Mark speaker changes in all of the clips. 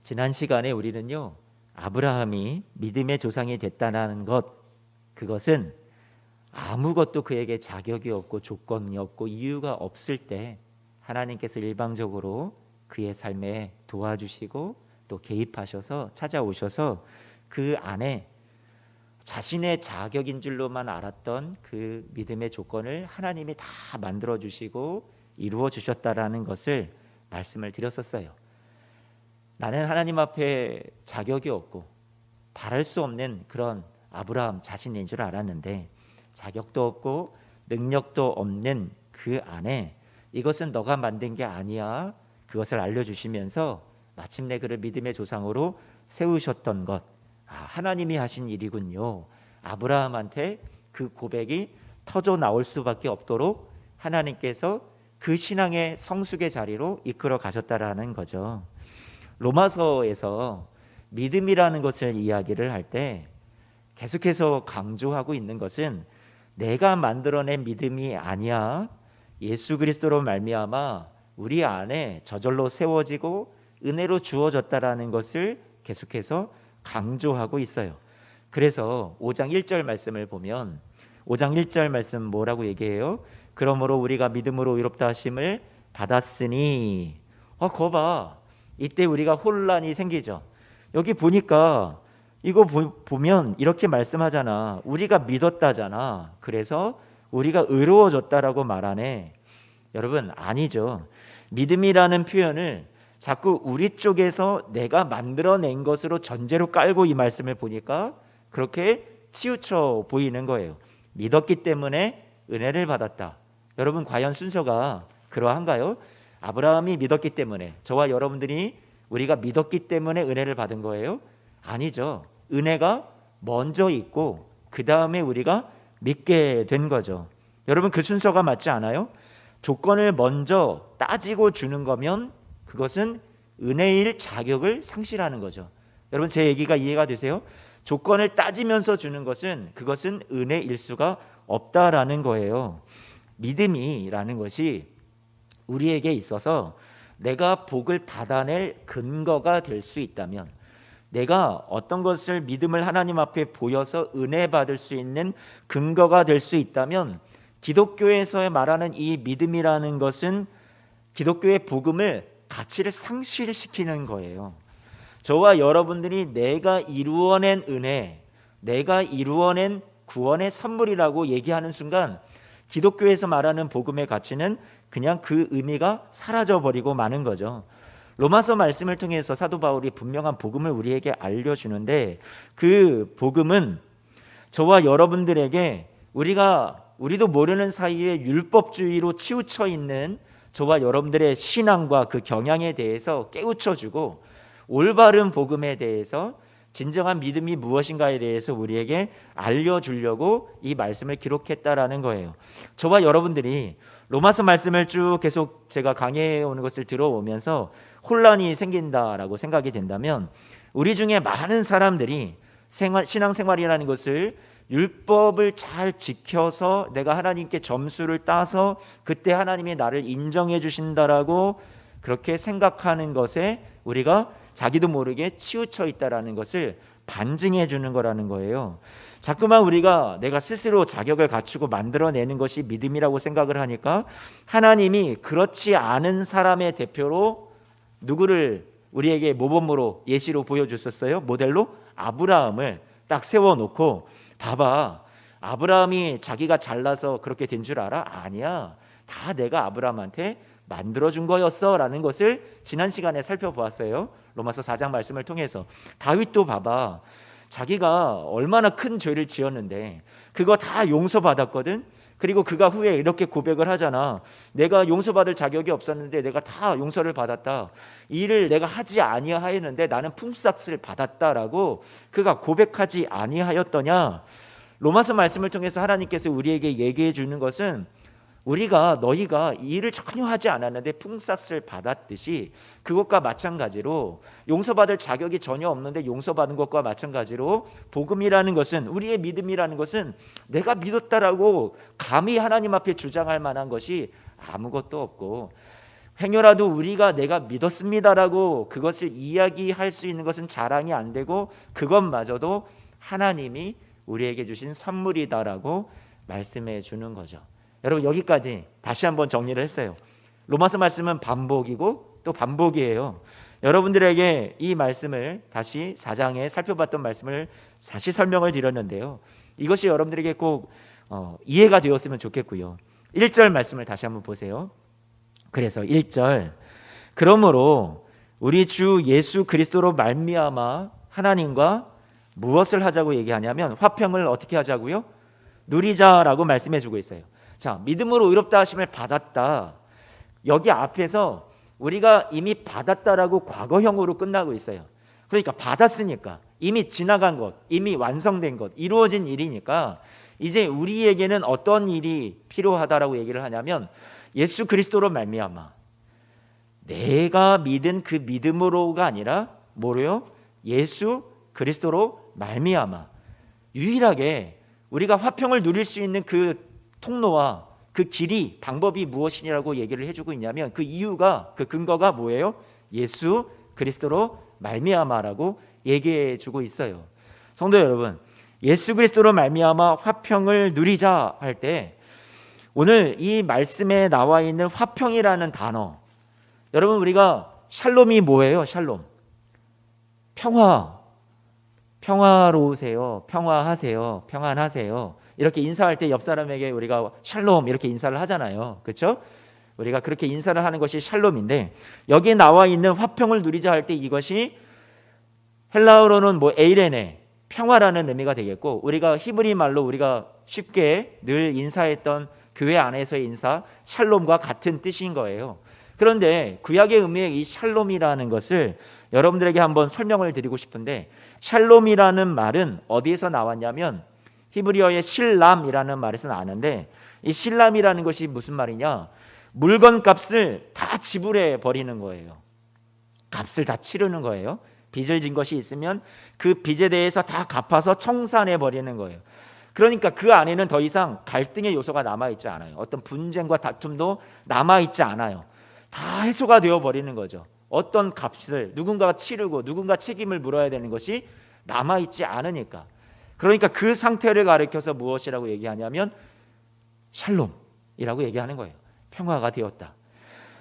Speaker 1: 지난 시간에 우리는요, 아브라함이 믿음의 조상이 됐다는 것, 그것은 아무것도 그에게 자격이 없고 조건이 없고 이유가 없을 때 하나님께서 일방적으로 그의 삶에 도와주시고 또 개입하셔서 찾아오셔서 그 안에 자신의 자격인 줄로만 알았던 그 믿음의 조건을 하나님이 다 만들어 주시고 이루어 주셨다라는 것을 말씀을 드렸었어요. 나는 하나님 앞에 자격이 없고 바랄 수 없는 그런 아브라함 자신인 줄 알았는데, 자격도 없고 능력도 없는 그 안에 이것은 너가 만든 게 아니야, 그것을 알려주시면서 마침내 그를 믿음의 조상으로 세우셨던 것, 하나님이 하신 일이군요. 아브라함한테 그 고백이 터져 나올 수밖에 없도록 하나님께서 그 신앙의 성숙의 자리로 이끌어 가셨다라는 거죠. 로마서에서 믿음이라는 것을 이야기를 할 때 계속해서 강조하고 있는 것은 내가 만들어낸 믿음이 아니야, 예수 그리스도로 말미암아 우리 안에 저절로 세워지고 은혜로 주어졌다라는 것을 계속해서 강조하고 있어요. 그래서 5장 1절 말씀을 보면 5장 1절 말씀 뭐라고 얘기해요? 그러므로 우리가 믿음으로 의롭다 하심을 받았으니, 그거 봐, 이때 우리가 혼란이 생기죠. 여기 보니까 이거 보면 이렇게 말씀하잖아. 우리가 믿었다잖아. 그래서 우리가 의로워졌다라고 말하네. 여러분, 아니죠. 믿음이라는 표현을 자꾸 우리 쪽에서 내가 만들어낸 것으로 전제로 깔고 이 말씀을 보니까 그렇게 치우쳐 보이는 거예요. 믿었기 때문에 은혜를 받았다. 여러분, 과연 순서가 그러한가요? 아브라함이 믿었기 때문에, 저와 여러분들이 우리가 믿었기 때문에 은혜를 받은 거예요? 아니죠. 은혜가 먼저 있고 그 다음에 우리가 믿게 된 거죠. 여러분, 그 순서가 맞지 않아요? 조건을 먼저 따지고 주는 거면 그것은 은혜일 자격을 상실하는 거죠. 여러분, 제 얘기가 이해가 되세요? 조건을 따지면서 주는 것은 그것은 은혜일 수가 없다라는 거예요. 믿음이라는 것이 우리에게 있어서 내가 복을 받아낼 근거가 될 수 있다면, 내가 어떤 것을 믿음을 하나님 앞에 보여서 은혜 받을 수 있는 근거가 될 수 있다면, 기독교에서 말하는 이 믿음이라는 것은 기독교의 복음을 가치를 상실시키는 거예요. 저와 여러분들이 내가 이루어낸 은혜, 내가 이루어낸 구원의 선물이라고 얘기하는 순간 기독교에서 말하는 복음의 가치는 그냥 그 의미가 사라져버리고 마는 거죠. 로마서 말씀을 통해서 사도 바울이 분명한 복음을 우리에게 알려주는데, 그 복음은 저와 여러분들에게 우리도 모르는 사이에 율법주의로 치우쳐 있는 저와 여러분들의 신앙과 그 경향에 대해서 깨우쳐주고, 올바른 복음에 대해서 진정한 믿음이 무엇인가에 대해서 우리에게 알려주려고 이 말씀을 기록했다라는 거예요. 저와 여러분들이 로마서 말씀을 쭉 계속 제가 강의해 오는 것을 들어오면서 혼란이 생긴다라고 생각이 된다면, 우리 중에 많은 사람들이 신앙생활이라는 것을 율법을 잘 지켜서 내가 하나님께 점수를 따서 그때 하나님이 나를 인정해 주신다라고 그렇게 생각하는 것에 우리가 자기도 모르게 치우쳐 있다라는 것을 반증해 주는 거라는 거예요. 자꾸만 우리가 내가 스스로 자격을 갖추고 만들어내는 것이 믿음이라고 생각을 하니까, 하나님이 그렇지 않은 사람의 대표로 누구를 우리에게 모범으로 예시로 보여줬었어요? 모델로 아브라함을 딱 세워놓고, 봐봐, 아브라함이 자기가 잘나서 그렇게 된 줄 알아? 아니야, 다 내가 아브라함한테 만들어준 거였어 라는 것을 지난 시간에 살펴보았어요. 로마서 4장 말씀을 통해서. 다윗도 봐봐, 자기가 얼마나 큰 죄를 지었는데 그거 다 용서받았거든. 그리고 그가 후에 이렇게 고백을 하잖아. 내가 용서받을 자격이 없었는데 내가 다 용서를 받았다. 이 일을 내가 하지 아니하였는데 나는 품삯을 받았다라고 그가 고백하지 아니하였더냐. 로마서 말씀을 통해서 하나님께서 우리에게 얘기해 주는 것은, 너희가 이 일을 전혀 하지 않았는데 품삯을 받았듯이, 그것과 마찬가지로 용서받을 자격이 전혀 없는데 용서받은 것과 마찬가지로 복음이라는 것은, 우리의 믿음이라는 것은 내가 믿었다라고 감히 하나님 앞에 주장할 만한 것이 아무것도 없고, 행여라도 우리가 내가 믿었습니다라고 그것을 이야기할 수 있는 것은 자랑이 안 되고 그것마저도 하나님이 우리에게 주신 선물이다라고 말씀해 주는 거죠. 여러분, 여기까지 다시 한번 정리를 했어요. 로마서 말씀은 반복이고 또 반복이에요. 여러분들에게 이 말씀을 다시 4장에 살펴봤던 말씀을 다시 설명을 드렸는데요. 이것이 여러분들에게 꼭 이해가 되었으면 좋겠고요. 1절 말씀을 다시 한번 보세요. 그래서 1절, 그러므로 우리 주 예수 그리스도로 말미암아 하나님과 무엇을 하자고 얘기하냐면 화평을 어떻게 하자고요? 누리자라고 말씀해 주고 있어요. 자, 믿음으로 의롭다 하심을 받았다. 여기 앞에서 우리가 이미 받았다라고 과거형으로 끝나고 있어요. 그러니까 받았으니까 이미 지나간 것, 이미 완성된 것, 이루어진 일이니까 이제 우리에게는 어떤 일이 필요하다라고 얘기를 하냐면 예수 그리스도로 말미암아 내가 믿은 그 믿음으로가 아니라 뭐로요? 예수 그리스도로 말미암아 유일하게 우리가 화평을 누릴 수 있는 그 통로와 그 길이 방법이 무엇이냐고 얘기를 해주고 있냐면 그 이유가 그 근거가 뭐예요? 예수 그리스도로 말미암아라고 얘기해주고 있어요. 성도 여러분, 예수 그리스도로 말미암아 화평을 누리자 할 때 오늘 이 말씀에 나와 있는 화평이라는 단어, 여러분 우리가 샬롬이 뭐예요? 샬롬, 평화, 평화로우세요, 평화하세요, 평안하세요. 이렇게 인사할 때 옆 사람에게 우리가 샬롬 이렇게 인사를 하잖아요. 그렇죠? 우리가 그렇게 인사를 하는 것이 샬롬인데 여기에 나와 있는 화평을 누리자 할 때 이것이 헬라어로는 에이레네, 평화라는 의미가 되겠고 우리가 히브리 말로 우리가 쉽게 늘 인사했던 교회 안에서의 인사 샬롬과 같은 뜻인 거예요. 그런데 구약의 의미의 이 샬롬이라는 것을 여러분들에게 한번 설명을 드리고 싶은데 샬롬이라는 말은 어디에서 나왔냐면 히브리어의 실람이라는 말에서 나왔는데 이 실람이라는 것이 무슨 말이냐? 물건 값을 다 지불해 버리는 거예요. 값을 다 치르는 거예요. 빚을 진 것이 있으면 그 빚에 대해서 다 갚아서 청산해 버리는 거예요. 그러니까 그 안에는 더 이상 갈등의 요소가 남아있지 않아요. 어떤 분쟁과 다툼도 남아있지 않아요. 다 해소가 되어 버리는 거죠. 어떤 값을 누군가가 치르고 누군가 책임을 물어야 되는 것이 남아있지 않으니까. 그러니까 그 상태를 가리켜서 무엇이라고 얘기하냐면 샬롬이라고 얘기하는 거예요. 평화가 되었다.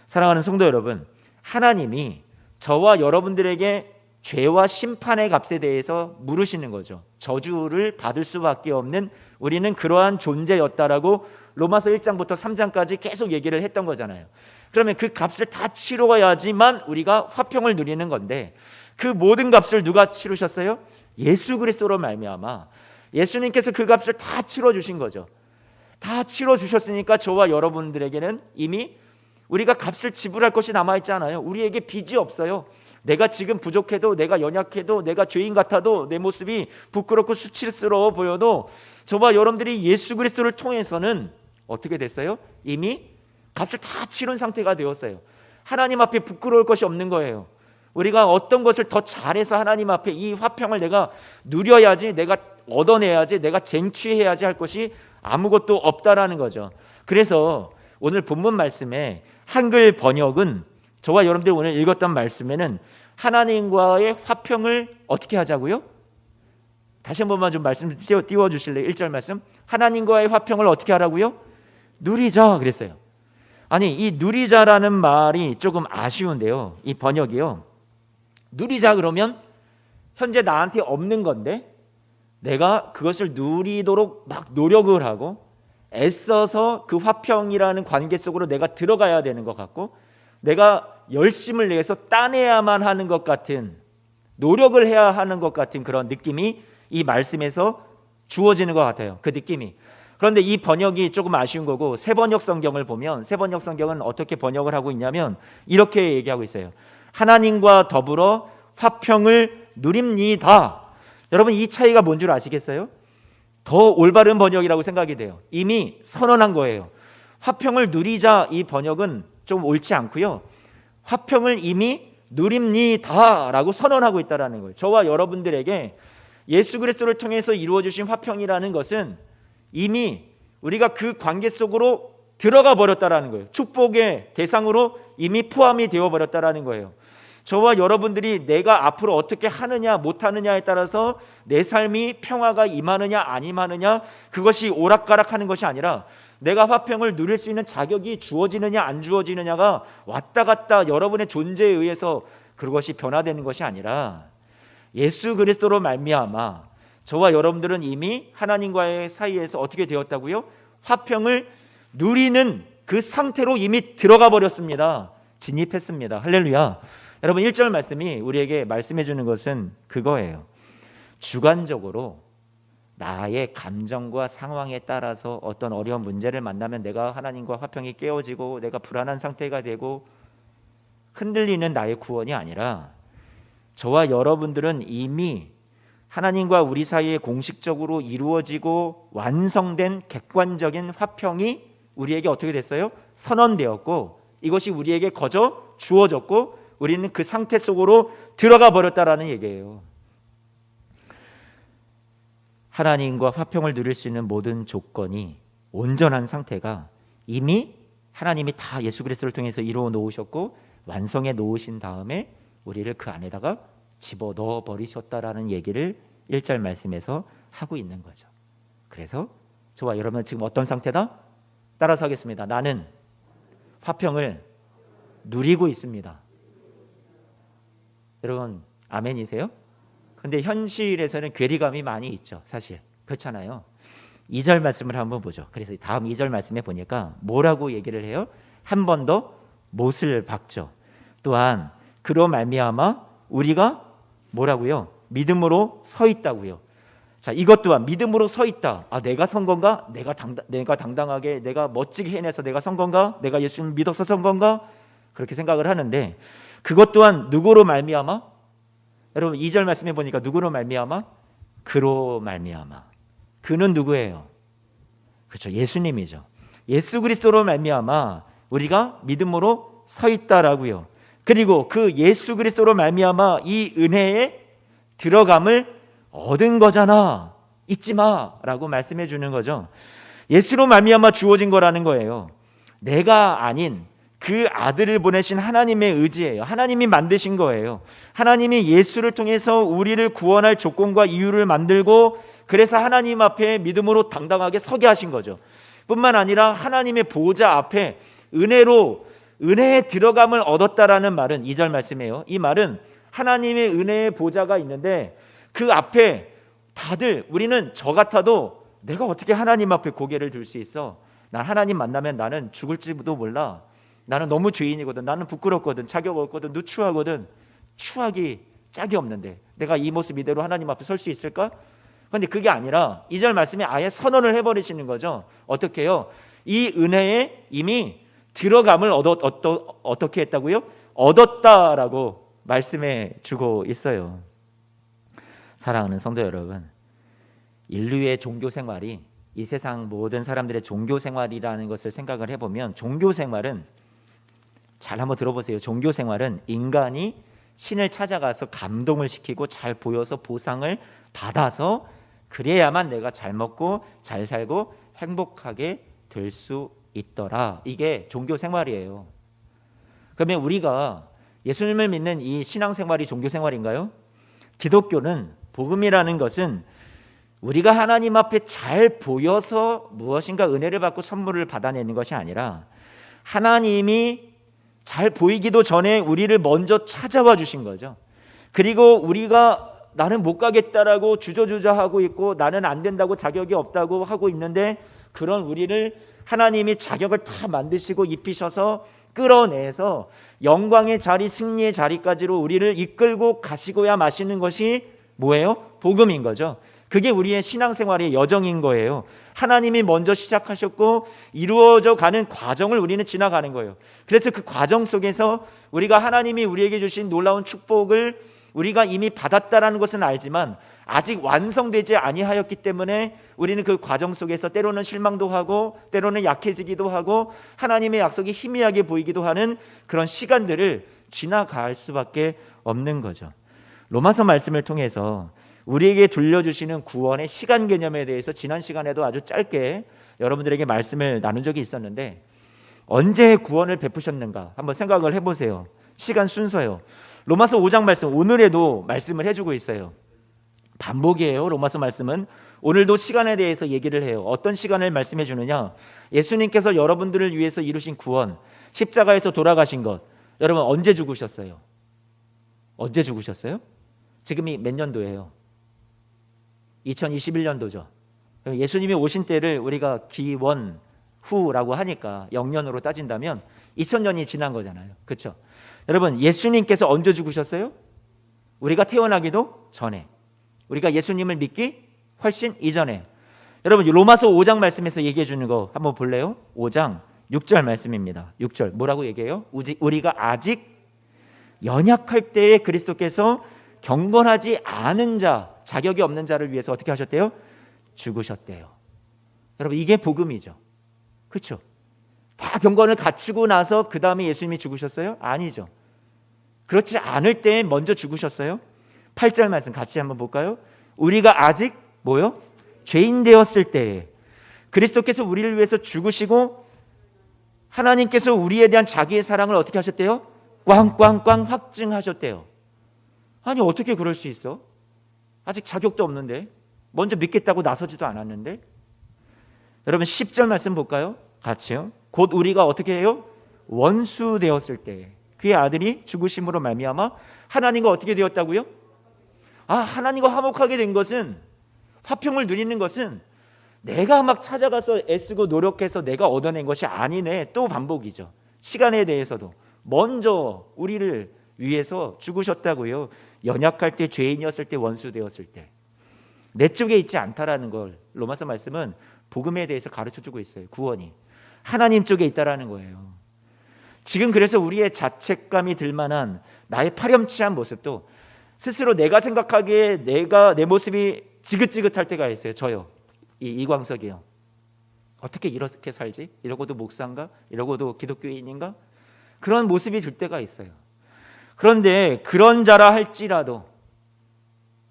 Speaker 1: 사랑하는 성도 여러분, 하나님이 저와 여러분들에게 죄와 심판의 값에 대해서 물으시는 거죠. 저주를 받을 수밖에 없는 우리는 그러한 존재였다라고 로마서 1장부터 3장까지 계속 얘기를 했던 거잖아요. 그러면 그 값을 다 치러야지만 우리가 화평을 누리는 건데 그 모든 값을 누가 치르셨어요? 예수 그리스도로 말미암아 예수님께서 그 값을 다 치러주신 거죠. 다 치러주셨으니까 저와 여러분들에게는 이미 우리가 값을 지불할 것이 남아있지 않아요. 우리에게 빚이 없어요. 내가 지금 부족해도 내가 연약해도 내가 죄인 같아도 내 모습이 부끄럽고 수치스러워 보여도 저와 여러분들이 예수 그리스도를 통해서는 어떻게 됐어요? 이미 값을 다 치른 상태가 되었어요. 하나님 앞에 부끄러울 것이 없는 거예요. 우리가 어떤 것을 더 잘해서 하나님 앞에 이 화평을 내가 누려야지, 내가 얻어내야지, 내가 쟁취해야지 할 것이 아무것도 없다라는 거죠. 그래서 오늘 본문 말씀에 한글 번역은 저와 여러분들이 오늘 읽었던 말씀에는 하나님과의 화평을 어떻게 하자고요? 다시 한 번만 좀 말씀 띄워주실래요? 1절 말씀, 하나님과의 화평을 어떻게 하라고요? 누리자 그랬어요. 아니, 이 누리자라는 말이 조금 아쉬운데요, 이 번역이요, 누리자 그러면 현재 나한테 없는 건데 내가 그것을 누리도록 막 노력을 하고 애써서 그 화평이라는 관계 속으로 내가 들어가야 되는 것 같고 내가 열심을 내서 따내야만 하는 것 같은, 노력을 해야 하는 것 같은 그런 느낌이 이 말씀에서 주어지는 것 같아요. 그 느낌이. 그런데 이 번역이 조금 아쉬운 거고 새번역 성경을 보면 새번역 성경은 어떻게 번역을 하고 있냐면 이렇게 얘기하고 있어요. 하나님과 더불어 화평을 누립니다. 여러분, 이 차이가 뭔 줄 아시겠어요? 더 올바른 번역이라고 생각이 돼요. 이미 선언한 거예요. 화평을 누리자, 이 번역은 좀 옳지 않고요, 화평을 이미 누립니다라고 선언하고 있다라는 거예요. 저와 여러분들에게 예수 그리스도를 통해서 이루어주신 화평이라는 것은 이미 우리가 그 관계 속으로 들어가 버렸다라는 거예요. 축복의 대상으로 이미 포함이 되어 버렸다라는 거예요. 저와 여러분들이 내가 앞으로 어떻게 하느냐 못하느냐에 따라서 내 삶이 평화가 임하느냐 안 임하느냐, 그것이 오락가락하는 것이 아니라 내가 화평을 누릴 수 있는 자격이 주어지느냐 안 주어지느냐가 왔다 갔다 여러분의 존재에 의해서 그것이 변화되는 것이 아니라 예수 그리스도로 말미암아 저와 여러분들은 이미 하나님과의 사이에서 어떻게 되었다고요? 화평을 누리는 그 상태로 이미 들어가 버렸습니다. 진입했습니다. 할렐루야. 여러분 1절 말씀이 우리에게 말씀해 주는 것은 그거예요. 주관적으로 나의 감정과 상황에 따라서 어떤 어려운 문제를 만나면 내가 하나님과 화평이 깨어지고 내가 불안한 상태가 되고 흔들리는 나의 구원이 아니라, 저와 여러분들은 이미 하나님과 우리 사이에 공식적으로 이루어지고 완성된 객관적인 화평이 우리에게 어떻게 됐어요? 선언되었고 이것이 우리에게 거저 주어졌고 우리는 그 상태 속으로 들어가 버렸다라는 얘기예요. 하나님과 화평을 누릴 수 있는 모든 조건이 온전한 상태가 이미 하나님이 다 예수 그리스도를 통해서 이루어 놓으셨고 완성해 놓으신 다음에 우리를 그 안에다가 집어넣어 버리셨다라는 얘기를 1절 말씀에서 하고 있는 거죠. 그래서 저와 여러분은 지금 어떤 상태다? 따라서 하겠습니다. 나는 화평을 누리고 있습니다. 여러분 아멘이세요? 근데 현실에서는 괴리감이 많이 있죠. 사실 그렇잖아요. 2절 말씀을 한번 보죠. 그래서 다음 2절 말씀에 보니까 뭐라고 얘기를 해요? 한 번 더 못을 박죠. 또한 그로 말미암아 우리가 뭐라고요? 믿음으로 서 있다고요. 자, 이것 또한 믿음으로 서 있다. 아, 내가 선 건가? 내가 당당하게 내가 멋지게 해내서 내가 선 건가? 내가 예수님 믿어서 선 건가? 그렇게 생각을 하는데 그것 또한 누구로 말미암아? 여러분 2절 말씀해 보니까 누구로 말미암아? 그로 말미암아. 그는 누구예요? 그렇죠. 예수님이죠. 예수 그리스도로 말미암아 우리가 믿음으로 서 있다라고요. 그리고 그 예수 그리스도로 말미암아 이 은혜에 들어감을 얻은 거잖아. 잊지 마라고 말씀해 주는 거죠. 예수로 말미암아 주어진 거라는 거예요. 내가 아닌 그 아들을 보내신 하나님의 의지예요. 하나님이 만드신 거예요. 하나님이 예수를 통해서 우리를 구원할 조건과 이유를 만들고 그래서 하나님 앞에 믿음으로 당당하게 서게 하신 거죠. 뿐만 아니라 하나님의 보좌 앞에 은혜의 들어감을 얻었다라는 말은 2절 말씀이에요. 이 말은 하나님의 은혜의 보좌가 있는데 그 앞에 다들 우리는 저 같아도 내가 어떻게 하나님 앞에 고개를 들 수 있어? 난 하나님 만나면 나는 죽을지도 몰라. 나는 너무 죄인이거든. 나는 부끄럽거든. 자격 없거든. 누추하거든. 추하기 짝이 없는데 내가 이 모습 이대로 하나님 앞에 설 수 있을까? 그런데 그게 아니라 2절 말씀에 아예 선언을 해버리시는 거죠. 어떻게 해요? 이 은혜에 이미 들어감을 어떻게 했다고요? 얻었다라고 말씀해 주고 있어요. 사랑하는 성도 여러분, 인류의 종교 생활이 이 세상 모든 사람들의 종교 생활이라는 것을 생각을 해보면 종교 생활은 잘 한번 들어보세요. 종교 생활은 인간이 신을 찾아가서 감동을 시키고 잘 보여서 보상을 받아서 그래야만 내가 잘 먹고 잘 살고 행복하게 될 수 있더라. 이게 종교 생활이에요. 그러면 우리가 예수님을 믿는 이 신앙 생활이 종교 생활인가요? 기독교는 복음이라는 것은 우리가 하나님 앞에 잘 보여서 무엇인가 은혜를 받고 선물을 받아내는 것이 아니라 하나님이 잘 보이기도 전에 우리를 먼저 찾아와 주신 거죠. 그리고 우리가 나는 못 가겠다라고 주저주저하고 있고 나는 안 된다고 자격이 없다고 하고 있는데 그런 우리를 하나님이 자격을 다 만드시고 입히셔서 끌어내서 영광의 자리, 승리의 자리까지로 우리를 이끌고 가시고야 마시는 것이 뭐예요? 복음인 거죠. 그게 우리의 신앙생활의 여정인 거예요. 하나님이 먼저 시작하셨고 이루어져 가는 과정을 우리는 지나가는 거예요. 그래서 그 과정 속에서 우리가 하나님이 우리에게 주신 놀라운 축복을 우리가 이미 받았다라는 것은 알지만 아직 완성되지 아니하였기 때문에 우리는 그 과정 속에서 때로는 실망도 하고 때로는 약해지기도 하고 하나님의 약속이 희미하게 보이기도 하는 그런 시간들을 지나갈 수밖에 없는 거죠. 로마서 말씀을 통해서 우리에게 들려주시는 구원의 시간 개념에 대해서 지난 시간에도 아주 짧게 여러분들에게 말씀을 나눈 적이 있었는데 언제 구원을 베푸셨는가 한번 생각을 해보세요. 시간 순서요. 로마서 5장 말씀 오늘에도 말씀을 해주고 있어요. 반복이에요. 로마서 말씀은 오늘도 시간에 대해서 얘기를 해요. 어떤 시간을 말씀해 주느냐, 예수님께서 여러분들을 위해서 이루신 구원, 십자가에서 돌아가신 것, 여러분 언제 죽으셨어요? 언제 죽으셨어요? 지금이 몇 년도예요? 2021년도죠. 예수님이 오신 때를 우리가 기원 후라고 하니까 영년으로 따진다면 2000년이 지난 거잖아요. 그렇죠? 여러분 예수님께서 언제 죽으셨어요? 우리가 태어나기도 전에, 우리가 예수님을 믿기 훨씬 이전에. 여러분 로마서 5장 말씀에서 얘기해 주는 거 한번 볼래요? 5장 6절 말씀입니다. 6절 뭐라고 얘기해요? 우리가 아직 연약할 때에 그리스도께서 경건하지 않은 자, 자격이 없는 자를 위해서 어떻게 하셨대요? 죽으셨대요. 여러분 이게 복음이죠. 그렇죠? 다 경건을 갖추고 나서 그 다음에 예수님이 죽으셨어요? 아니죠. 그렇지 않을 때 먼저 죽으셨어요. 8절 말씀 같이 한번 볼까요? 우리가 아직 뭐요? 죄인 되었을 때에 그리스도께서 우리를 위해서 죽으시고 하나님께서 우리에 대한 자기의 사랑을 어떻게 하셨대요? 꽝꽝꽝 확증하셨대요. 아니 어떻게 그럴 수 있어? 아직 자격도 없는데, 먼저 믿겠다고 나서지도 않았는데. 여러분 10절 말씀 볼까요? 같이요. 곧 우리가 어떻게 해요? 원수 되었을 때 그의 아들이 죽으심으로 말미암아 하나님과 어떻게 되었다고요? 하나님과 화목하게 된 것은, 화평을 누리는 것은 내가 막 찾아가서 애쓰고 노력해서 내가 얻어낸 것이 아니네. 또 반복이죠. 시간에 대해서도 먼저 우리를 위해서 죽으셨다고요. 연약할 때, 죄인이었을 때, 원수 되었을 때. 내 쪽에 있지 않다라는 걸 로마서 말씀은 복음에 대해서 가르쳐주고 있어요. 구원이 하나님 쪽에 있다라는 거예요. 지금 그래서 우리의 자책감이 들만한 나의 파렴치한 모습도 스스로 내가 생각하기에 내 모습이 지긋지긋할 때가 있어요. 저요. 이광석이요. 어떻게 이렇게 살지? 이러고도 목사인가? 이러고도 기독교인인가? 그런 모습이 들 때가 있어요. 그런데 그런 자라 할지라도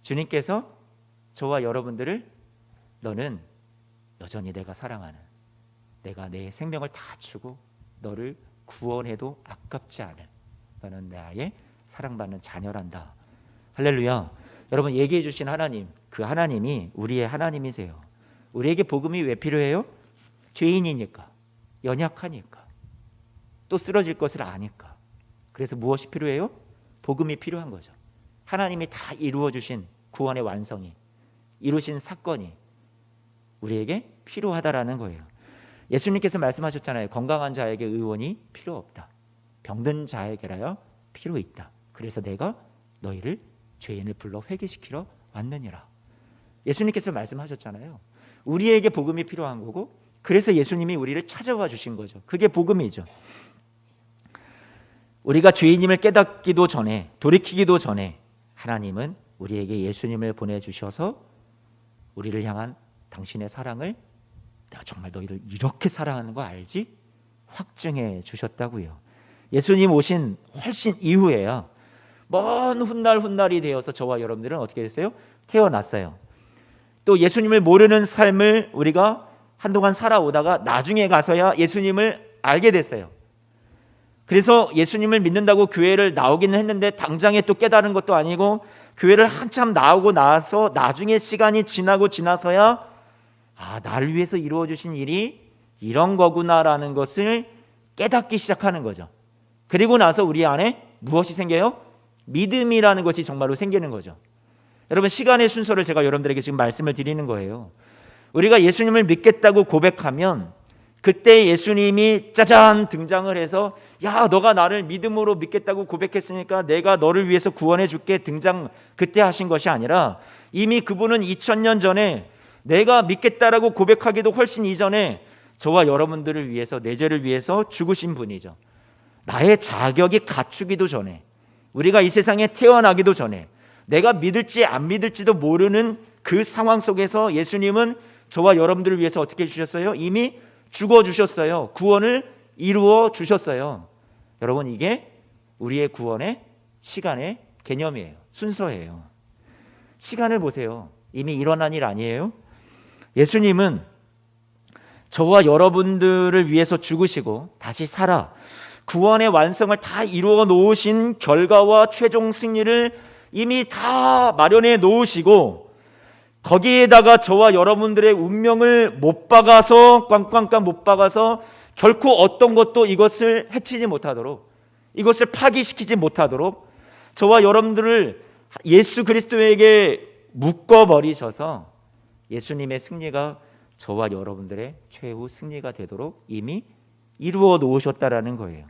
Speaker 1: 주님께서 저와 여러분들을 너는 여전히 내가 사랑하는, 내가 내 생명을 다 주고 너를 구원해도 아깝지 않은, 너는 나의 사랑받는 자녀란다. 할렐루야. 여러분 얘기해 주신 하나님, 그 하나님이 우리의 하나님이세요. 우리에게 복음이 왜 필요해요? 죄인이니까, 연약하니까, 또 쓰러질 것을 아니까. 그래서 무엇이 필요해요? 복음이 필요한 거죠. 하나님이 다 이루어 주신 구원의 완성이, 이루신 사건이 우리에게 필요하다라는 거예요. 예수님께서 말씀하셨잖아요. 건강한 자에게 의원이 필요 없다. 병든 자에게라야 필요 있다. 그래서 내가 너희를 죄인을 불러 회개시키러 왔느니라. 예수님께서 말씀하셨잖아요. 우리에게 복음이 필요한 거고, 그래서 예수님이 우리를 찾아와 주신 거죠. 그게 복음이죠. 우리가 죄인임을 깨닫기도 전에, 돌이키기도 전에 하나님은 우리에게 예수님을 보내주셔서 우리를 향한 당신의 사랑을, 내가 정말 너희를 이렇게 사랑하는 거 알지? 확증해 주셨다고요. 예수님 오신 훨씬 이후에야 먼 훗날이 되어서 저와 여러분들은 어떻게 됐어요? 태어났어요. 또 예수님을 모르는 삶을 우리가 한동안 살아오다가 나중에 가서야 예수님을 알게 됐어요. 그래서 예수님을 믿는다고 교회를 나오기는 했는데 당장에 또 깨달은 것도 아니고, 교회를 한참 나오고 나서 나중에 시간이 지나서야 나를 위해서 이루어 주신 일이 이런 거구나라는 것을 깨닫기 시작하는 거죠. 그리고 나서 우리 안에 무엇이 생겨요? 믿음이라는 것이 정말로 생기는 거죠. 여러분 시간의 순서를 제가 여러분들에게 지금 말씀을 드리는 거예요. 우리가 예수님을 믿겠다고 고백하면 그때 예수님이 짜잔 등장을 해서, 야 너가 나를 믿음으로 믿겠다고 고백했으니까 내가 너를 위해서 구원해 줄게, 등장 그때 하신 것이 아니라 이미 그분은 2000년 전에 내가 믿겠다라고 고백하기도 훨씬 이전에 저와 여러분들을 위해서, 내 죄를 위해서 죽으신 분이죠. 나의 자격이 갖추기도 전에, 우리가 이 세상에 태어나기도 전에, 내가 믿을지 안 믿을지도 모르는 그 상황 속에서 예수님은 저와 여러분들을 위해서 어떻게 해주셨어요? 이미 죽어주셨어요. 구원을 이루어 주셨어요. 여러분 이게 우리의 구원의 시간의 개념이에요. 순서예요. 시간을 보세요. 이미 일어난 일 아니에요? 예수님은 저와 여러분들을 위해서 죽으시고 다시 살아 구원의 완성을 다 이루어 놓으신 결과와 최종 승리를 이미 다 마련해 놓으시고, 거기에다가 저와 여러분들의 운명을 못 박아서, 꽝꽝꽝 못 박아서 결코 어떤 것도 이것을 해치지 못하도록, 이것을 파기시키지 못하도록 저와 여러분들을 예수 그리스도에게 묶어버리셔서 예수님의 승리가 저와 여러분들의 최후 승리가 되도록 이미 이루어 놓으셨다라는 거예요.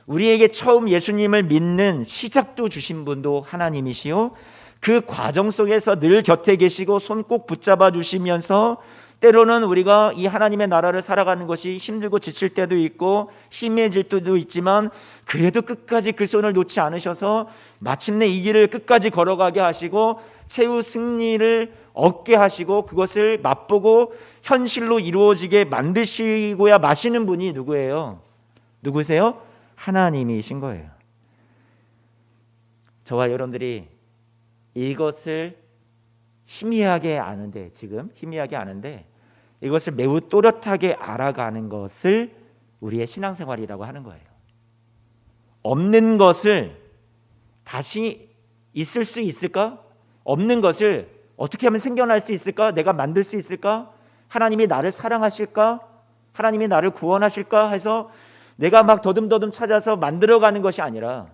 Speaker 1: 우리에게 처음 예수님을 믿는 시작도 주신 분도 하나님이시요, 그 과정 속에서 늘 곁에 계시고 손 꼭 붙잡아 주시면서, 때로는 우리가 이 하나님의 나라를 살아가는 것이 힘들고 지칠 때도 있고 심해질 때도 있지만, 그래도 끝까지 그 손을 놓지 않으셔서 마침내 이 길을 끝까지 걸어가게 하시고 최후 승리를 얻게 하시고 그것을 맛보고 현실로 이루어지게 만드시고야 마시는 분이 누구예요? 누구세요? 하나님이신 거예요. 저와 여러분들이 이것을 희미하게 아는데, 지금 희미하게 아는데 이것을 매우 또렷하게 알아가는 것을 우리의 신앙생활이라고 하는 거예요. 없는 것을 다시 있을 수 있을까? 없는 것을 어떻게 하면 생겨날 수 있을까? 내가 만들 수 있을까? 하나님이 나를 사랑하실까? 하나님이 나를 구원하실까? 해서 내가 막 더듬더듬 찾아서 만들어가는 것이 아니라,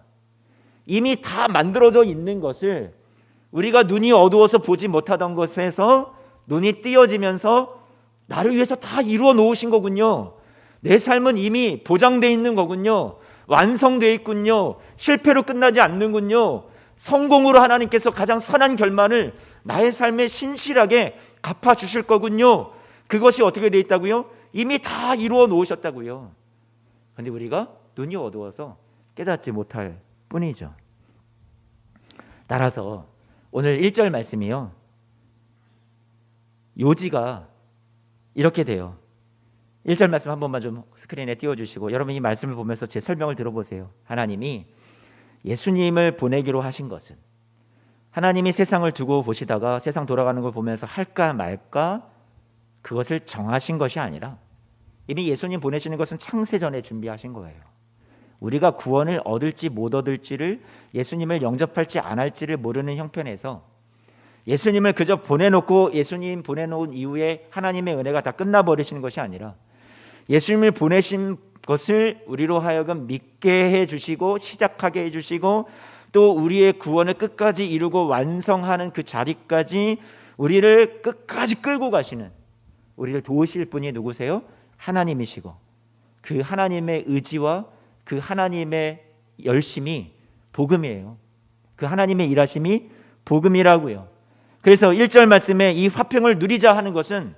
Speaker 1: 이미 다 만들어져 있는 것을 우리가 눈이 어두워서 보지 못하던 것에서 눈이 띄어지면서 나를 위해서 다 이루어 놓으신 거군요. 내 삶은 이미 보장되어 있는 거군요. 완성되어 있군요. 실패로 끝나지 않는군요. 성공으로 하나님께서 가장 선한 결말을 나의 삶에 신실하게 갚아주실 거군요. 그것이 어떻게 되어 있다고요? 이미 다 이루어 놓으셨다고요. 그런데 우리가 눈이 어두워서 깨닫지 못할 뿐이죠. 따라서 오늘 1절 말씀이요, 요지가 이렇게 돼요. 1절 말씀 한 번만 좀 스크린에 띄워주시고 여러분 이 말씀을 보면서 제 설명을 들어보세요. 하나님이 예수님을 보내기로 하신 것은, 하나님이 세상을 두고 보시다가 세상 돌아가는 걸 보면서 할까 말까 그것을 정하신 것이 아니라, 이미 예수님 보내시는 것은 창세전에 준비하신 거예요. 우리가 구원을 얻을지 못 얻을지를, 예수님을 영접할지 안 할지를 모르는 형편에서 예수님을 그저 보내놓고 예수님 보내놓은 이후에 하나님의 은혜가 다 끝나버리시는 것이 아니라, 예수님을 보내신 것을 우리로 하여금 믿게 해주시고 시작하게 해주시고 또 우리의 구원을 끝까지 이루고 완성하는 그 자리까지 우리를 끝까지 끌고 가시는, 우리를 도우실 분이 누구세요? 하나님이시고, 그 하나님의 의지와 그 하나님의 열심이 복음이에요. 그 하나님의 일하심이 복음이라고요. 그래서 1절 말씀에 이 화평을 누리자 하는 것은,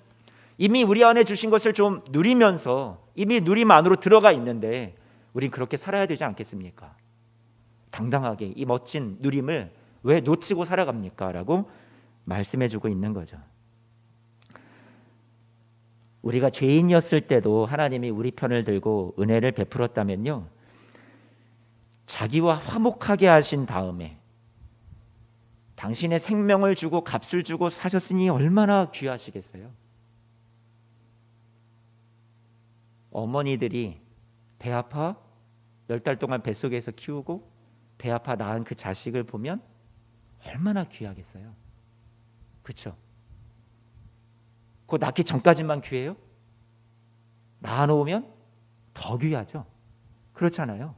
Speaker 1: 이미 우리 안에 주신 것을 좀 누리면서 이미 누림 안으로 들어가 있는데 우린 그렇게 살아야 되지 않겠습니까? 당당하게 이 멋진 누림을 왜 놓치고 살아갑니까? 라고 말씀해주고 있는 거죠. 우리가 죄인이었을 때도 하나님이 우리 편을 들고 은혜를 베풀었다면요, 자기와 화목하게 하신 다음에 당신의 생명을 주고 값을 주고 사셨으니 얼마나 귀하시겠어요? 어머니들이 배 아파 10달 동안 뱃속에서 키우고 배 아파 낳은 그 자식을 보면 얼마나 귀하겠어요? 그렇죠? 그거 낳기 전까지만 귀해요? 낳아놓으면 더 귀하죠? 그렇잖아요.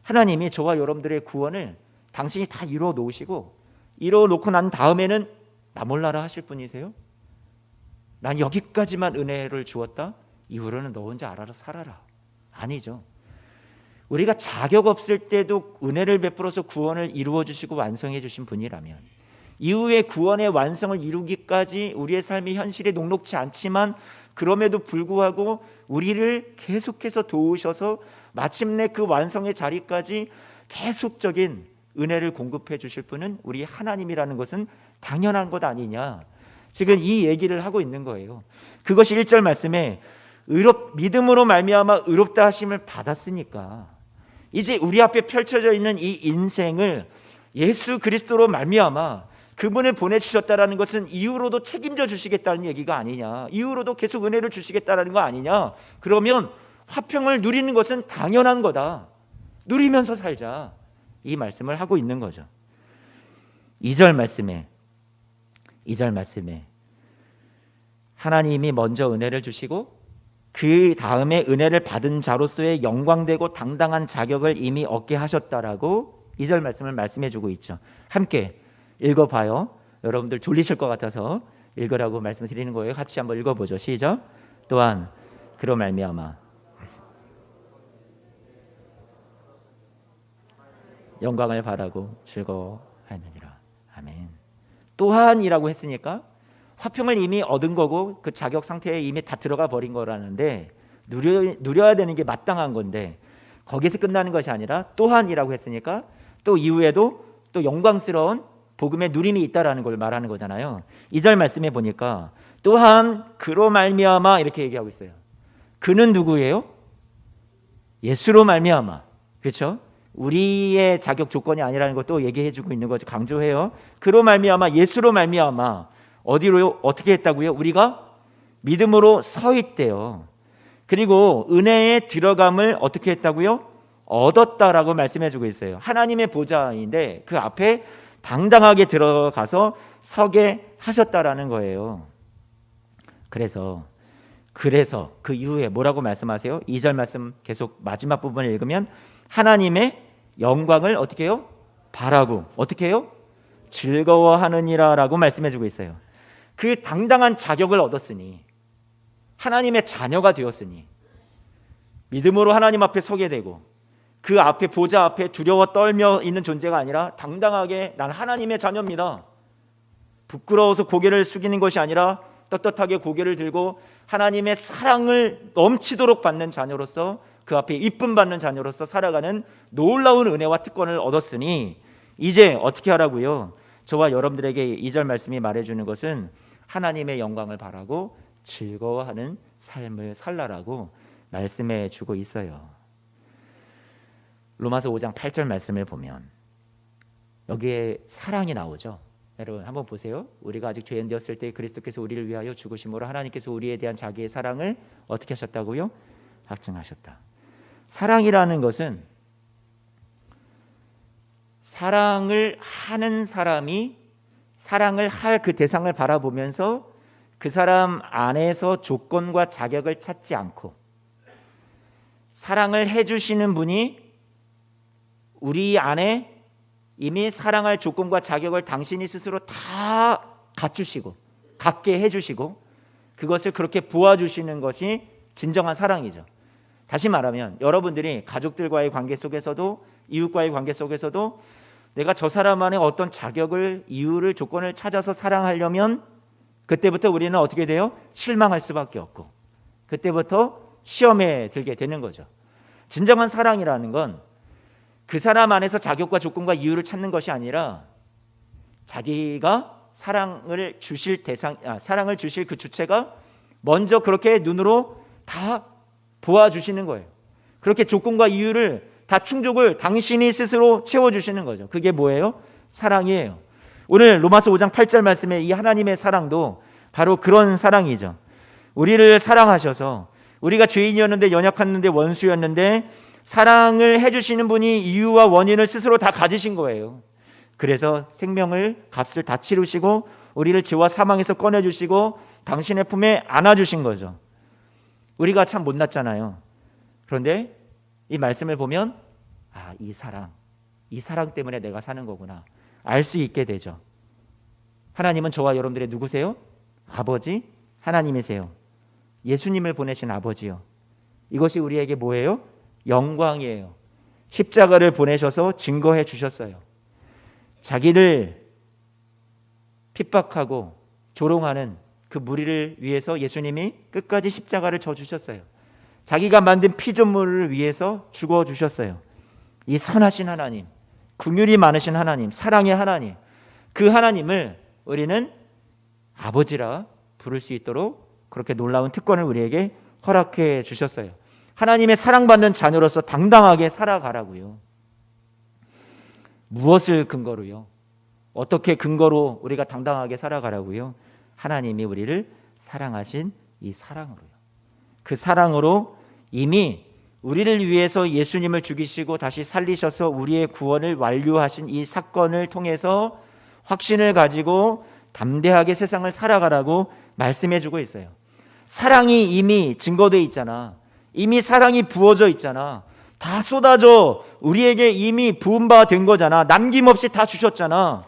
Speaker 1: 하나님이 저와 여러분들의 구원을 당신이 다 이루어 놓으시고, 이루어 놓고 난 다음에는 나 몰라라 하실 분이세요? 난 여기까지만 은혜를 주었다, 이후로는 너 혼자 알아서 살아라. 아니죠. 우리가 자격 없을 때도 은혜를 베풀어서 구원을 이루어 주시고 완성해 주신 분이라면, 이후에 구원의 완성을 이루기까지 우리의 삶이 현실에 녹록지 않지만 그럼에도 불구하고 우리를 계속해서 도우셔서 마침내 그 완성의 자리까지 계속적인 은혜를 공급해 주실 분은 우리 하나님이라는 것은 당연한 것 아니냐, 지금 이 얘기를 하고 있는 거예요. 그것이 1절 말씀에 믿음으로 말미암아 의롭다 하심을 받았으니까 이제 우리 앞에 펼쳐져 있는 이 인생을 예수 그리스도로 말미암아 그분을 보내주셨다라는 것은 이후로도 책임져 주시겠다는 얘기가 아니냐, 이후로도 계속 은혜를 주시겠다라는 거 아니냐. 그러면 화평을 누리는 것은 당연한 거다. 누리면서 살자, 이 말씀을 하고 있는 거죠. 2절 말씀에 하나님이 먼저 은혜를 주시고 그 다음에 은혜를 받은 자로서의 영광되고 당당한 자격을 이미 얻게 하셨다라고 2절 말씀을 말씀해 주고 있죠. 함께 읽어봐요. 여러분들 졸리실 것 같아서 읽으라고 말씀드리는 거예요. 같이 한번 읽어보죠. 시작. 또한 그로 말미암아 영광을 바라고 즐거워하느니라. 아멘. 또한이라고 했으니까 화평을 이미 얻은 거고 그 자격 상태에 이미 다 들어가 버린 거라는데 누려야 되는 게 마땅한 건데 거기서 끝나는 것이 아니라 또한이라고 했으니까 또 이후에도 또 영광스러운 복음의 누림이 있다라는 걸 말하는 거잖아요. 2절 말씀에 보니까 또한 그로 말미암아 이렇게 얘기하고 있어요. 그는 누구예요? 예수로 말미암아. 그렇죠? 우리의 자격 조건이 아니라는 것도 얘기해주고 있는 거죠. 강조해요. 그로 말미암아, 예수로 말미암아. 어디로요? 어떻게 했다고요? 우리가 믿음으로 서 있대요. 그리고 은혜에 들어감을 어떻게 했다고요? 얻었다라고 말씀해주고 있어요. 하나님의 보좌인데 그 앞에 당당하게 들어가서 서게 하셨다라는 거예요. 그래서 그 이후에 뭐라고 말씀하세요? 2절 말씀 계속 마지막 부분을 읽으면 하나님의 영광을 어떻게 해요? 바라고 어떻게 해요? 즐거워하느니라라고 말씀해주고 있어요. 그 당당한 자격을 얻었으니 하나님의 자녀가 되었으니 믿음으로 하나님 앞에 서게 되고 그 앞에 보좌 앞에 두려워 떨며 있는 존재가 아니라 당당하게 난 하나님의 자녀입니다. 부끄러워서 고개를 숙이는 것이 아니라 떳떳하게 고개를 들고 하나님의 사랑을 넘치도록 받는 자녀로서 그 앞에 이쁨 받는 자녀로서 살아가는 놀라운 은혜와 특권을 얻었으니 이제 어떻게 하라고요? 저와 여러분들에게 2절 말씀이 말해주는 것은 하나님의 영광을 바라고 즐거워하는 삶을 살라라고 말씀해 주고 있어요. 로마서 5장 8절 말씀을 보면 여기에 사랑이 나오죠. 여러분 한번 보세요. 우리가 아직 죄인 되었을 때 그리스도께서 우리를 위하여 죽으심으로 하나님께서 우리에 대한 자기의 사랑을 어떻게 하셨다고요? 확증하셨다. 사랑이라는 것은 사랑을 하는 사람이 사랑을 할 그 대상을 바라보면서 그 사람 안에서 조건과 자격을 찾지 않고 사랑을 해주시는 분이 우리 안에 이미 사랑할 조건과 자격을 당신이 스스로 다 갖추시고 갖게 해주시고 그것을 그렇게 보아주시는 것이 진정한 사랑이죠. 다시 말하면 여러분들이 가족들과의 관계 속에서도 이웃과의 관계 속에서도 내가 저 사람 안에 어떤 자격을 이유를 조건을 찾아서 사랑하려면 그때부터 우리는 어떻게 돼요? 실망할 수밖에 없고 그때부터 시험에 들게 되는 거죠. 진정한 사랑이라는 건 그 사람 안에서 자격과 조건과 이유를 찾는 것이 아니라 자기가 사랑을 주실 사랑을 주실 그 주체가 먼저 그렇게 눈으로 다 보아주시는 거예요. 그렇게 조건과 이유를 다 충족을 당신이 스스로 채워주시는 거죠. 그게 뭐예요? 사랑이에요. 오늘 로마서 5장 8절 말씀에 이 하나님의 사랑도 바로 그런 사랑이죠. 우리를 사랑하셔서 우리가 죄인이었는데 연약했는데 원수였는데 사랑을 해주시는 분이 이유와 원인을 스스로 다 가지신 거예요. 그래서 생명을 값을 다 치르시고 우리를 죄와 사망에서 꺼내주시고 당신의 품에 안아주신 거죠. 우리가 참 못났잖아요. 그런데 이 말씀을 보면 이 사랑 때문에 내가 사는 거구나 알 수 있게 되죠. 하나님은 저와 여러분들의 누구세요? 아버지 하나님이세요. 예수님을 보내신 아버지요. 이것이 우리에게 뭐예요? 영광이에요. 십자가를 보내셔서 증거해 주셨어요. 자기를 핍박하고 조롱하는 그 무리를 위해서 예수님이 끝까지 십자가를 져 주셨어요. 자기가 만든 피조물을 위해서 죽어 주셨어요. 이 선하신 하나님, 긍휼이 많으신 하나님, 사랑의 하나님, 그 하나님을 우리는 아버지라 부를 수 있도록 그렇게 놀라운 특권을 우리에게 허락해 주셨어요. 하나님의 사랑받는 자녀로서 당당하게 살아가라고요. 무엇을 근거로요? 어떻게 근거로 우리가 당당하게 살아가라고요? 하나님이 우리를 사랑하신 이 사랑으로요. 그 사랑으로 이미 우리를 위해서 예수님을 죽이시고 다시 살리셔서 우리의 구원을 완료하신 이 사건을 통해서 확신을 가지고 담대하게 세상을 살아가라고 말씀해 주고 있어요. 사랑이 이미 증거되어 있잖아. 이미 사랑이 부어져 있잖아. 다 쏟아져 우리에게 이미 부은 바 된 거잖아. 남김없이 다 주셨잖아.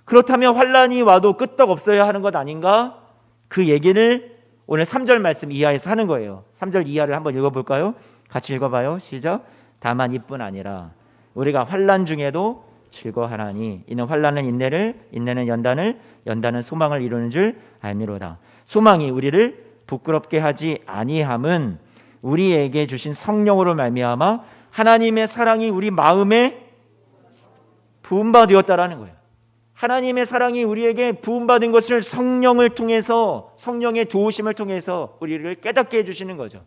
Speaker 1: 그렇다면 환난이 와도 끄떡없어야 하는 것 아닌가? 그 얘기를 오늘 3절 말씀 이하에서 하는 거예요. 3절 이하를 한번 읽어볼까요? 같이 읽어봐요. 시작. 다만 이뿐 아니라 우리가 환난 중에도 즐거워하나니 이는 환난은 인내를, 인내는 연단을, 연단은 소망을 이루는 줄 알미로다. 소망이 우리를 부끄럽게 하지 아니함은 우리에게 주신 성령으로 말미암아 하나님의 사랑이 우리 마음에 부은 바 되었다라는 거예요. 하나님의 사랑이 우리에게 부은받은 것을 성령을 통해서, 성령의 도우심을 통해서 우리를 깨닫게 해주시는 거죠.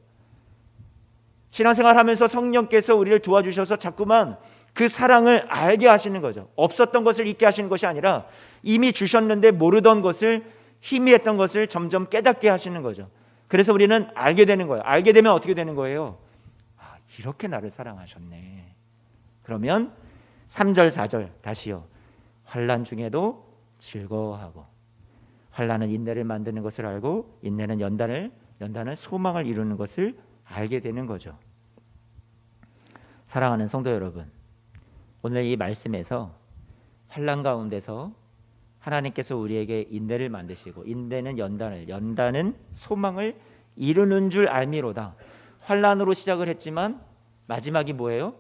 Speaker 1: 신앙생활 하면서 성령께서 우리를 도와주셔서 자꾸만 그 사랑을 알게 하시는 거죠. 없었던 것을 잊게 하시는 것이 아니라 이미 주셨는데 모르던 것을, 희미했던 것을 점점 깨닫게 하시는 거죠. 그래서 우리는 알게 되는 거예요. 알게 되면 어떻게 되는 거예요? 아, 이렇게 나를 사랑하셨네. 그러면 3절 4절 다시요. 환난 중에도 즐거워하고, 환난은 인내를 만드는 것을 알고, 인내는 연단을 소망을 이루는 것을 알게 되는 거죠. 사랑하는 성도 여러분, 오늘 이 말씀에서 환난 가운데서 하나님께서 우리에게 인내를 만드시고, 인내는 연단은 소망을 이루는 줄 알미로다. 환난으로 시작을 했지만 마지막이 뭐예요?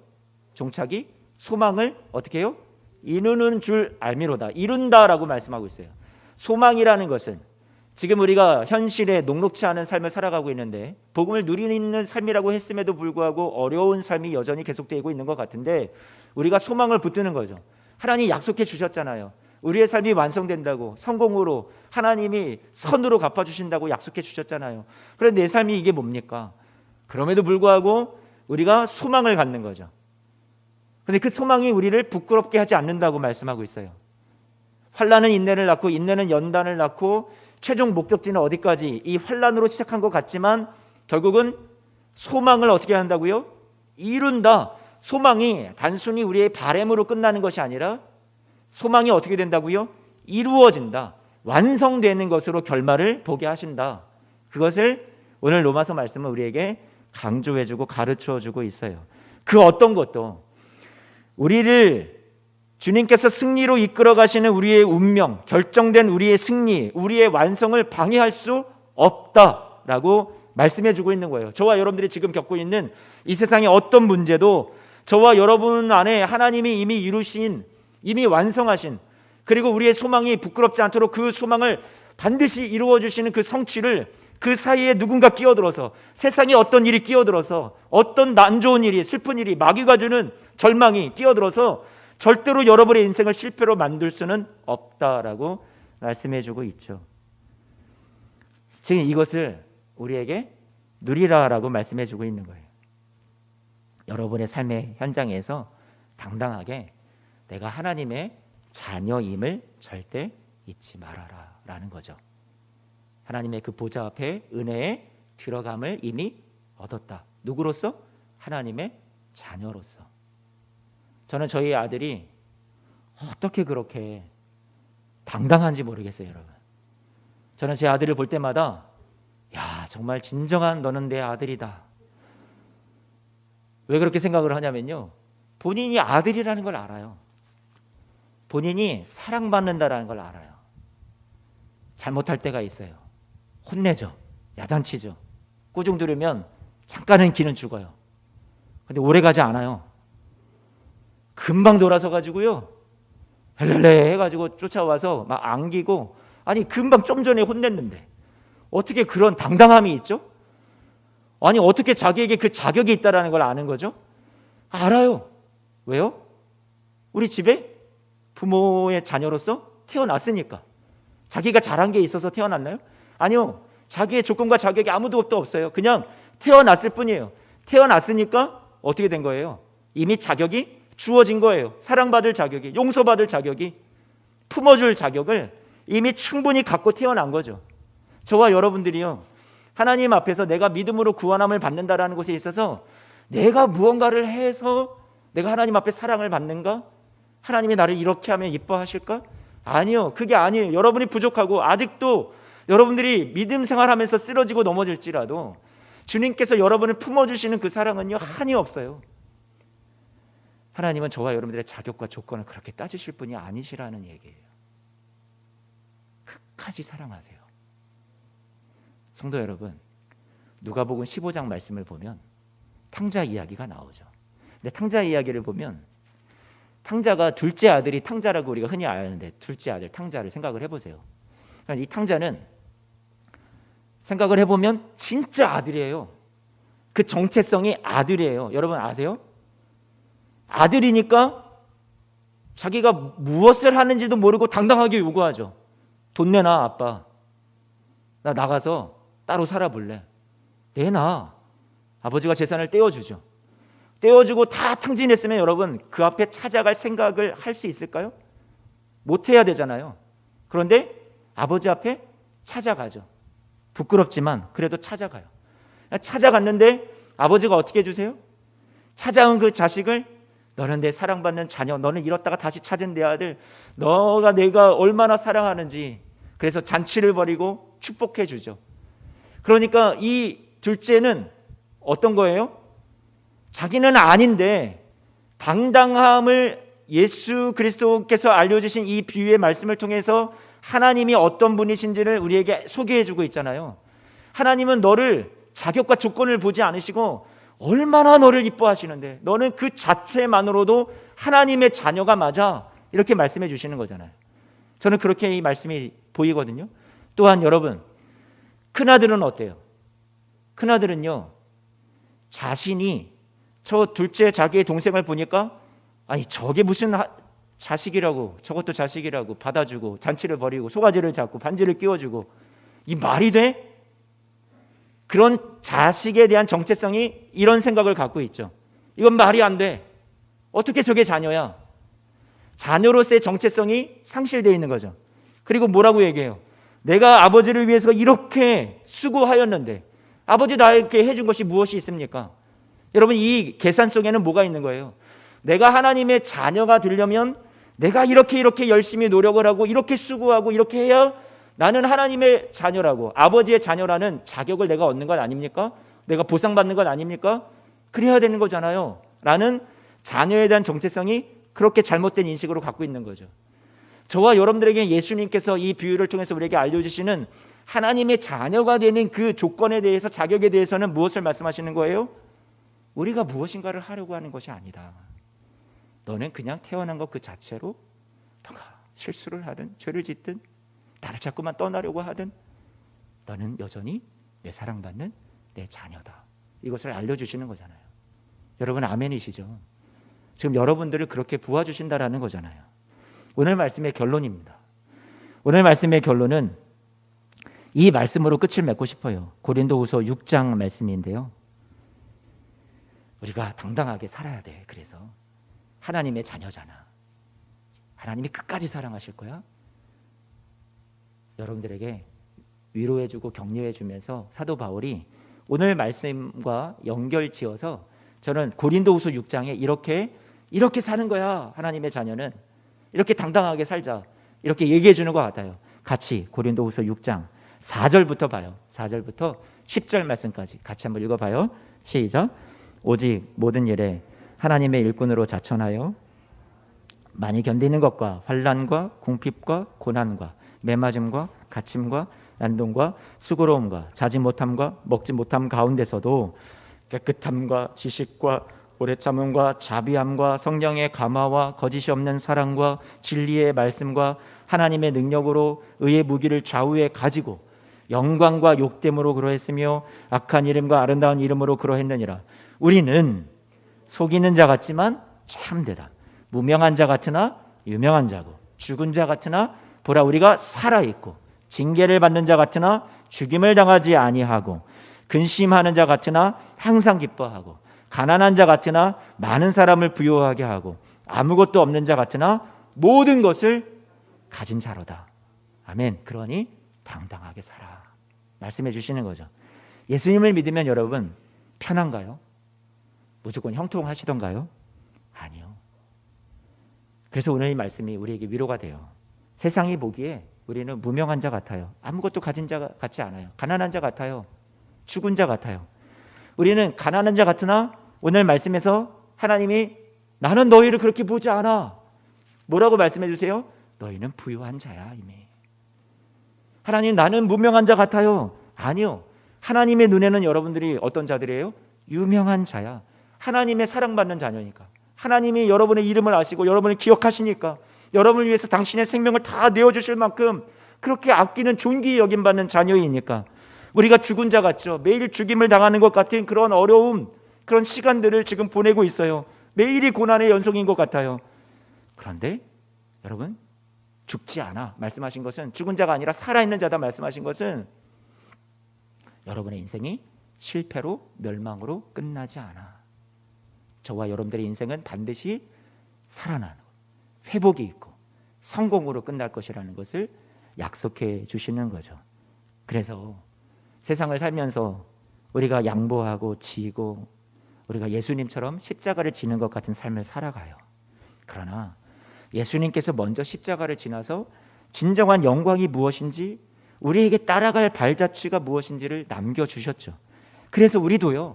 Speaker 1: 종착이 소망을 어떻게 해요? 이루는 줄 알미로다. 이룬다라고 말씀하고 있어요. 소망이라는 것은 지금 우리가 현실에 녹록치 않은 삶을 살아가고 있는데 복음을 누리는 삶이라고 했음에도 불구하고 어려운 삶이 여전히 계속되고 있는 것 같은데 우리가 소망을 붙드는 거죠. 하나님이 약속해 주셨잖아요. 우리의 삶이 완성된다고, 성공으로 하나님이 선으로 갚아주신다고 약속해 주셨잖아요. 그런데 내 삶이 이게 뭡니까? 그럼에도 불구하고 우리가 소망을 갖는 거죠. 근데 그 소망이 우리를 부끄럽게 하지 않는다고 말씀하고 있어요. 환난은 인내를 낳고, 인내는 연단을 낳고, 최종 목적지는 어디까지? 이 환난으로 시작한 것 같지만 결국은 소망을 어떻게 한다고요? 이룬다. 소망이 단순히 우리의 바램으로 끝나는 것이 아니라 소망이 어떻게 된다고요? 이루어진다. 완성되는 것으로 결말을 보게 하신다. 그것을 오늘 로마서 말씀은 우리에게 강조해주고 가르쳐주고 있어요. 그 어떤 것도 우리를 주님께서 승리로 이끌어 가시는 우리의 운명, 결정된 우리의 승리, 우리의 완성을 방해할 수 없다라고 말씀해 주고 있는 거예요. 저와 여러분들이 지금 겪고 있는 이 세상의 어떤 문제도 저와 여러분 안에 하나님이 이미 이루신, 이미 완성하신, 그리고 우리의 소망이 부끄럽지 않도록 그 소망을 반드시 이루어 주시는 그 성취를 그 사이에 누군가 끼어들어서, 세상에 어떤 일이 끼어들어서, 어떤 안 좋은 일이, 슬픈 일이, 마귀가 주는 절망이 끼어들어서 절대로 여러분의 인생을 실패로 만들 수는 없다라고 말씀해 주고 있죠. 지금 이것을 우리에게 누리라라고 말씀해 주고 있는 거예요. 여러분의 삶의 현장에서 당당하게 내가 하나님의 자녀임을 절대 잊지 말아라 라는 거죠. 하나님의 그 보좌 앞에 은혜의 들어감을 이미 얻었다. 누구로서? 하나님의 자녀로서. 저는 저희 아들이 어떻게 그렇게 당당한지 모르겠어요, 여러분. 저는 제 아들을 볼 때마다 야, 정말 진정한 너는 내 아들이다. 왜 그렇게 생각을 하냐면요, 본인이 아들이라는 걸 알아요. 본인이 사랑받는다라는 걸 알아요. 잘못할 때가 있어요. 혼내죠. 야단치죠. 꾸중 들으면 잠깐은 기는 죽어요. 근데 오래 가지 않아요. 금방 돌아서 가지고요, 헬렐레 해가지고 쫓아와서 막 안기고, 아니 금방 좀 전에 혼냈는데 어떻게 그런 당당함이 있죠? 아니 어떻게 자기에게 그 자격이 있다라는 걸 아는 거죠? 알아요. 왜요? 우리 집에 부모의 자녀로서 태어났으니까. 자기가 잘한 게 있어서 태어났나요? 아니요. 자기의 조건과 자격이 아무도 없어요. 그냥 태어났을 뿐이에요. 태어났으니까 어떻게 된 거예요? 이미 자격이 주어진 거예요. 사랑받을 자격이, 용서받을 자격이. 품어줄 자격을 이미 충분히 갖고 태어난 거죠. 저와 여러분들이요, 하나님 앞에서 내가 믿음으로 구원함을 받는다라는 것에 있어서 내가 무언가를 해서 내가 하나님 앞에 사랑을 받는가? 하나님이 나를 이렇게 하면 이뻐하실까? 아니요, 그게 아니에요. 여러분이 부족하고 아직도 여러분들이 믿음 생활하면서 쓰러지고 넘어질지라도 주님께서 여러분을 품어주시는 그 사랑은요, 한이 없어요. 하나님은 저와 여러분들의 자격과 조건을 그렇게 따지실 분이 아니시라는 얘기예요. 끝까지 사랑하세요. 성도 여러분, 누가복음 15장 말씀을 보면 탕자 이야기가 나오죠. 근데 탕자 이야기를 보면 탕자가 둘째 아들이 탕자라고 우리가 흔히 아는데, 둘째 아들 탕자를 생각을 해보세요. 이 탕자는 생각을 해보면 진짜 아들이에요. 그 정체성이 아들이에요. 여러분 아세요? 아들이니까 자기가 무엇을 하는지도 모르고 당당하게 요구하죠. 돈 내놔 아빠. 나 나가서 따로 살아볼래. 내놔. 아버지가 재산을 떼어주죠. 떼어주고 다 탕진했으면 여러분 그 앞에 찾아갈 생각을 할 수 있을까요? 못해야 되잖아요. 그런데 아버지 앞에 찾아가죠. 부끄럽지만 그래도 찾아가요. 찾아갔는데 아버지가 어떻게 해주세요? 찾아온 그 자식을, 너는 내 사랑받는 자녀, 너는 잃었다가 다시 찾은 내 아들, 너가 내가 얼마나 사랑하는지, 그래서 잔치를 벌이고 축복해 주죠. 그러니까 이 둘째는 어떤 거예요? 자기는 아닌데 당당함을 예수 그리스도께서 알려주신 이 비유의 말씀을 통해서 하나님이 어떤 분이신지를 우리에게 소개해 주고 있잖아요. 하나님은 너를 자격과 조건을 보지 않으시고 얼마나 너를 이뻐하시는데 너는 그 자체만으로도 하나님의 자녀가 맞아, 이렇게 말씀해 주시는 거잖아요. 저는 그렇게 이 말씀이 보이거든요. 또한 여러분, 큰아들은 어때요? 큰아들은요, 자신이 저 둘째 자기의 동생을 보니까 아니 저게 무슨 자식이라고, 저것도 자식이라고 받아주고 잔치를 벌이고 소가지를 잡고 반지를 끼워주고, 이 말이 돼? 그런 자식에 대한 정체성이 이런 생각을 갖고 있죠. 이건 말이 안 돼. 어떻게 저게 자녀야? 자녀로서의 정체성이 상실되어 있는 거죠. 그리고 뭐라고 얘기해요? 내가 아버지를 위해서 이렇게 수고하였는데 아버지 나에게 해준 것이 무엇이 있습니까? 여러분, 이 계산 속에는 뭐가 있는 거예요? 내가 하나님의 자녀가 되려면 내가 이렇게 열심히 노력을 하고 이렇게 수고하고 이렇게 해야 나는 하나님의 자녀라고, 아버지의 자녀라는 자격을 내가 얻는 것 아닙니까? 내가 보상받는 것 아닙니까? 그래야 되는 거잖아요. 라는 자녀에 대한 정체성이 그렇게 잘못된 인식으로 갖고 있는 거죠. 저와 여러분들에게 예수님께서 이 비유를 통해서 우리에게 알려주시는 하나님의 자녀가 되는 그 조건에 대해서, 자격에 대해서는 무엇을 말씀하시는 거예요? 우리가 무엇인가를 하려고 하는 것이 아니다. 너는 그냥 태어난 것 그 자체로 너가 실수를 하든 죄를 짓든 나를 자꾸만 떠나려고 하든 너는 여전히 내 사랑받는 내 자녀다. 이것을 알려주시는 거잖아요. 여러분 아멘이시죠? 지금 여러분들을 그렇게 부어주신다라는 거잖아요. 오늘 말씀의 결론입니다. 오늘 말씀의 결론은 이 말씀으로 끝을 맺고 싶어요. 고린도후서 6장 말씀인데요. 우리가 당당하게 살아야 돼. 그래서 하나님의 자녀잖아. 하나님이 끝까지 사랑하실 거야. 여러분들에게 위로해주고 격려해주면서 사도 바울이 오늘 말씀과 연결지어서 저는 고린도후서 6장에 이렇게 사는 거야. 하나님의 자녀는 이렇게 당당하게 살자, 이렇게 얘기해 주는 것 같아요. 같이 고린도후서 6장 4절부터 봐요. 4절부터 10절 말씀까지 같이 한번 읽어봐요. 시작. 오직 모든 일에 하나님의 일꾼으로 자천하여 많이 견디는 것과 환난과 궁핍과 고난과 매맞음과 갇힘과 난동과 수고로움과 자지 못함과 먹지 못함 가운데서도 깨끗함과 지식과 오래 참음과 자비함과 성령의 감화와 거짓이 없는 사랑과 진리의 말씀과 하나님의 능력으로 의의 무기를 좌우에 가지고 영광과 욕됨으로 그러했으며 악한 이름과 아름다운 이름으로 그러했느니라. 우리는 속이는 자 같지만 참되다. 무명한 자 같으나 유명한 자고 죽은 자 같으나 보라 우리가 살아있고 징계를 받는 자 같으나 죽임을 당하지 아니하고 근심하는 자 같으나 항상 기뻐하고 가난한 자 같으나 많은 사람을 부유하게 하고 아무것도 없는 자 같으나 모든 것을 가진 자로다. 아멘. 그러니 당당하게 살아. 말씀해 주시는 거죠. 예수님을 믿으면 여러분 편한가요? 무조건 형통하시던가요? 아니요. 그래서 오늘 이 말씀이 우리에게 위로가 돼요. 세상이 보기에 우리는 무명한 자 같아요. 아무것도 가진 자 같지 않아요. 가난한 자 같아요. 죽은 자 같아요. 우리는 가난한 자 같으나 오늘 말씀에서 하나님이 나는 너희를 그렇게 보지 않아. 뭐라고 말씀해 주세요? 너희는 부유한 자야 이미. 하나님 나는 무명한 자 같아요. 아니요. 하나님의 눈에는 여러분들이 어떤 자들이에요? 유명한 자야. 하나님의 사랑받는 자녀니까. 하나님이 여러분의 이름을 아시고 여러분을 기억하시니까 여러분을 위해서 당신의 생명을 다 내어주실 만큼 그렇게 아끼는 존귀 여김받는 자녀이니까 우리가 죽은 자 같죠. 매일 죽임을 당하는 것 같은 그런 어려움, 그런 시간들을 지금 보내고 있어요. 매일이 고난의 연속인 것 같아요. 그런데 여러분 죽지 않아 말씀하신 것은 죽은 자가 아니라 살아있는 자다 말씀하신 것은 여러분의 인생이 실패로 멸망으로 끝나지 않아. 저와 여러분들의 인생은 반드시 살아나는 회복이 있고 성공으로 끝날 것이라는 것을 약속해 주시는 거죠. 그래서 세상을 살면서 우리가 양보하고 지고 우리가 예수님처럼 십자가를 지는 것 같은 삶을 살아가요. 그러나 예수님께서 먼저 십자가를 지나서 진정한 영광이 무엇인지 우리에게 따라갈 발자취가 무엇인지를 남겨주셨죠. 그래서 우리도요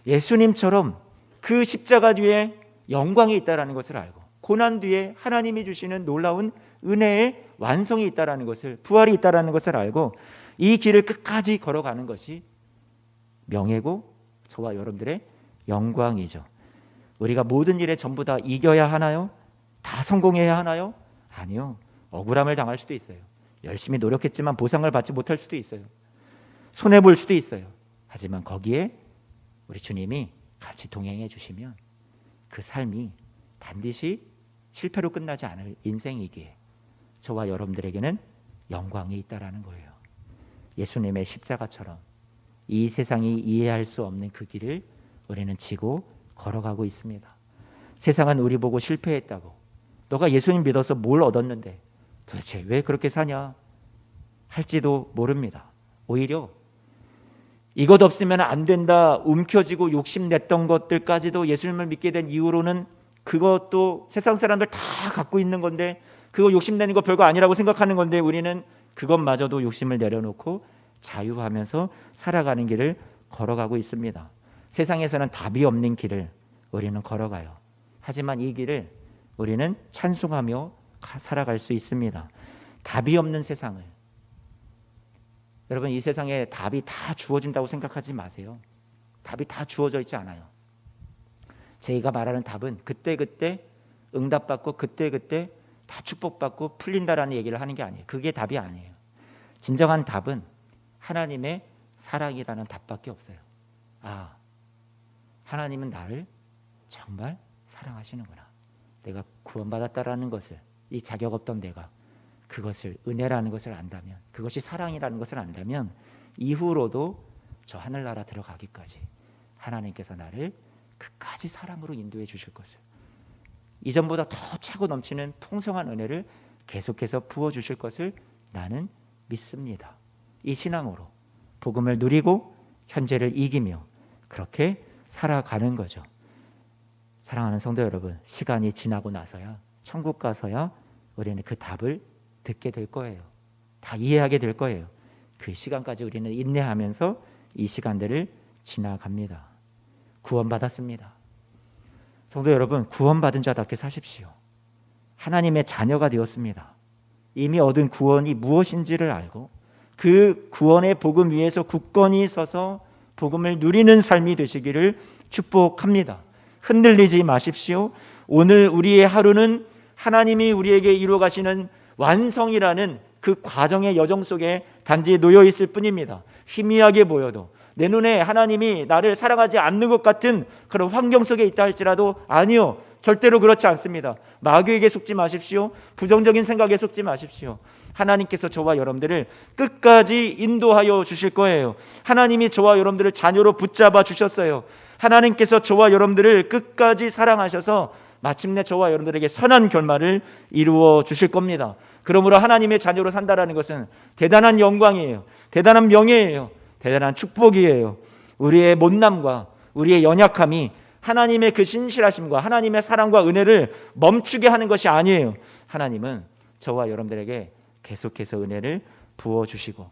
Speaker 1: 예수님처럼 그 십자가 뒤에 영광이 있다는 것을 알고 고난 뒤에 하나님이 주시는 놀라운 은혜의 완성이 있다는 것을, 부활이 있다는 것을 알고 이 길을 끝까지 걸어가는 것이 명예고 저와 여러분들의 영광이죠. 우리가 모든 일에 전부 다 이겨야 하나요? 다 성공해야 하나요? 아니요. 억울함을 당할 수도 있어요. 열심히 노력했지만 보상을 받지 못할 수도 있어요. 손해볼 수도 있어요. 하지만 거기에 우리 주님이 같이 동행해 주시면 그 삶이 반드시 실패로 끝나지 않을 인생이기에 저와 여러분들에게는 영광이 있다라는 거예요. 예수님의 십자가처럼 이 세상이 이해할 수 없는 그 길을 우리는 지고 걸어가고 있습니다. 세상은 우리 보고 실패했다고, 너가 예수님 믿어서 뭘 얻었는데 도대체 왜 그렇게 사냐 할지도 모릅니다. 오히려 이것 없으면 안 된다 움켜쥐고 욕심냈던 것들까지도 예수님을 믿게 된 이후로는 그것도 세상 사람들 다 갖고 있는 건데 그거 욕심내는 거 별거 아니라고 생각하는 건데 우리는 그것마저도 욕심을 내려놓고 자유하면서 살아가는 길을 걸어가고 있습니다. 세상에서는 답이 없는 길을 우리는 걸어가요. 하지만 이 길을 우리는 찬송하며 살아갈 수 있습니다. 답이 없는 세상을, 여러분 이 세상에 답이 다 주어진다고 생각하지 마세요. 답이 다 주어져 있지 않아요. 제가 말하는 답은 그때그때 응답받고 그때그때 다 축복받고 풀린다라는 얘기를 하는 게 아니에요. 그게 답이 아니에요. 진정한 답은 하나님의 사랑이라는 답밖에 없어요. 아, 하나님은 나를 정말 사랑하시는구나. 내가 구원받았다라는 것을, 이 자격 없던 내가 그것을 은혜라는 것을 안다면, 그것이 사랑이라는 것을 안다면 이후로도 저 하늘나라 들어가기까지 하나님께서 나를 끝까지 사랑으로 인도해 주실 것을, 이전보다 더 차고 넘치는 풍성한 은혜를 계속해서 부어 주실 것을 나는 믿습니다. 이 신앙으로 복음을 누리고 현재를 이기며 그렇게 살아가는 거죠. 사랑하는 성도 여러분, 시간이 지나고 나서야, 천국 가서야 우리는 그 답을 듣게 될 거예요. 다 이해하게 될 거예요. 그 시간까지 우리는 인내하면서 이 시간들을 지나갑니다. 구원받았습니다. 성도 여러분, 구원받은 자답게 사십시오. 하나님의 자녀가 되었습니다. 이미 얻은 구원이 무엇인지를 알고 그 구원의 복음 위에서 굳건히 서서 복음을 누리는 삶이 되시기를 축복합니다. 흔들리지 마십시오. 오늘 우리의 하루는 하나님이 우리에게 이루어 가시는 완성이라는 그 과정의 여정 속에 단지 놓여 있을 뿐입니다. 희미하게 보여도 내 눈에 하나님이 나를 사랑하지 않는 것 같은 그런 환경 속에 있다 할지라도 아니요, 절대로 그렇지 않습니다. 마귀에게 속지 마십시오. 부정적인 생각에 속지 마십시오. 하나님께서 저와 여러분들을 끝까지 인도하여 주실 거예요. 하나님이 저와 여러분들을 자녀로 붙잡아 주셨어요. 하나님께서 저와 여러분들을 끝까지 사랑하셔서 마침내 저와 여러분들에게 선한 결말을 이루어 주실 겁니다. 그러므로 하나님의 자녀로 산다라는 것은 대단한 영광이에요. 대단한 명예예요. 대단한 축복이에요. 우리의 못남과 우리의 연약함이 하나님의 그 신실하심과 하나님의 사랑과 은혜를 멈추게 하는 것이 아니에요. 하나님은 저와 여러분들에게 계속해서 은혜를 부어주시고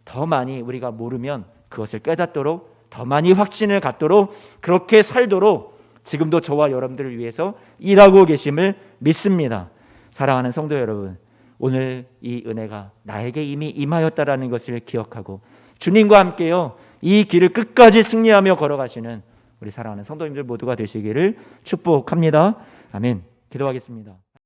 Speaker 1: 더 많이 우리가 모르면 그것을 깨닫도록 더 많이 확신을 갖도록 그렇게 살도록 지금도 저와 여러분들을 위해서 일하고 계심을 믿습니다. 사랑하는 성도 여러분, 오늘 이 은혜가 나에게 이미 임하였다라는 것을 기억하고 주님과 함께요 이 길을 끝까지 승리하며 걸어가시는 우리 사랑하는 성도님들 모두가 되시기를 축복합니다. 아멘. 기도하겠습니다.